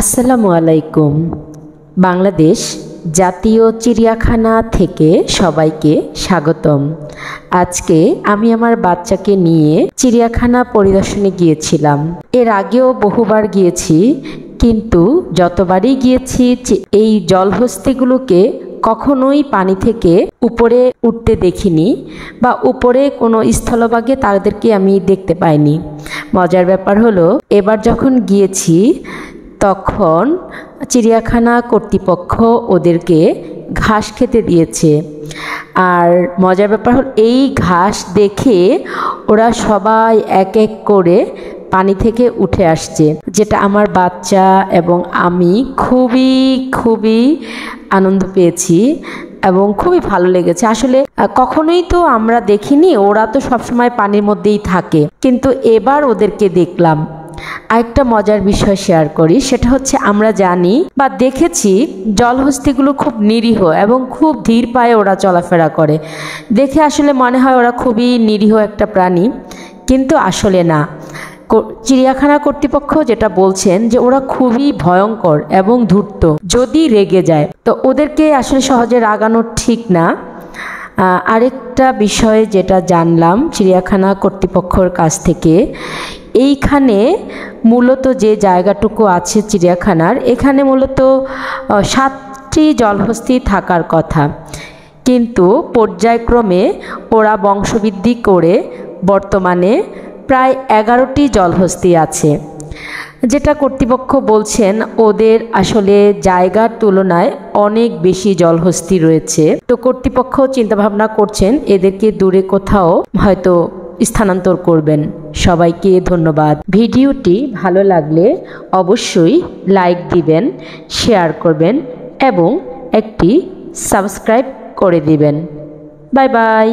আসসালামু আলাইকুম। বাংলাদেশ জাতীয় চিড়িয়াখানা থেকে সবাইকে স্বাগতম। আজকে আমি আমার বাচ্চাকে নিয়ে চিড়িয়াখানা পরিদর্শনে গিয়েছিলাম। এর আগেও বহুবার গিয়েছি, কিন্তু যতবারই গিয়েছি এই জলহস্তিগুলোকে কখনোই পানি থেকে উপরে উঠতে দেখিনি বা উপরে কোনো স্থলভাগে তাদেরকে আমি দেখতে পাইনি। মজার ব্যাপার হলো, এবার যখন গিয়েছি তখন চিড়িয়াখানা কর্তৃপক্ষ ওদেরকে ঘাস খেতে দিয়েছে। আর মজার ব্যাপার হল, এই ঘাস দেখে ওরা সবাই এক এক করে পানি থেকে উঠে আসছে, যেটা আমার বাচ্চা এবং আমি খুবই আনন্দ পেয়েছি এবং খুবই ভালো লেগেছে। আসলে কখনোই তো আমরা দেখিনি, ওরা তো সবসময় পানির মধ্যেই থাকে, কিন্তু এবার ওদেরকে দেখলাম। আরেকটা মজার বিষয় শেয়ার করি, সেটা হচ্ছে আমরা জানি বা দেখেছি জলহস্তিগুলো খুব নিরীহ এবং খুব ধীর পায়ে ওরা চলাফেরা করে। দেখে আসলে মনে হয় ওরা খুবই নিরীহ একটা প্রাণী, কিন্তু আসলে না। চিড়িয়াখানা কর্তৃপক্ষ যেটা বলছেন যে ওরা খুবই ভয়ঙ্কর এবং ধূর্ত, যদি রেগে যায় তো ওদেরকে আসলে সহজে রাগানো ঠিক না। আরেকটা বিষয় যেটা জানলাম চিড়িয়াখানা কর্তৃপক্ষের কাছ থেকে, এইখানে মূলত যে জায়গাটুকু আছে চিড়িয়াখানার, এখানে মূলত 7টি জলহস্তি থাকার কথা, কিন্তু পর্যায়ক্রমে ওরা বংশবৃদ্ধি করে বর্তমানে প্রায় 11টি জলহস্তি আছে। যেটা কর্তৃপক্ষ বলছেন, ওদের আসলে জায়গার তুলনায় অনেক বেশি জলহস্তি রয়েছে। তো কর্তৃপক্ষ চিন্তাভাবনা করছেন এদেরকে দূরে কোথাও হয়তো স্থানান্তর করবেন। সবাইকে ধন্যবাদ। ভিডিওটি ভালো লাগলে অবশ্যই লাইক দিবেন, শেয়ার করবেন এবং একটি সাবস্ক্রাইব করে দিবেন। Bye bye.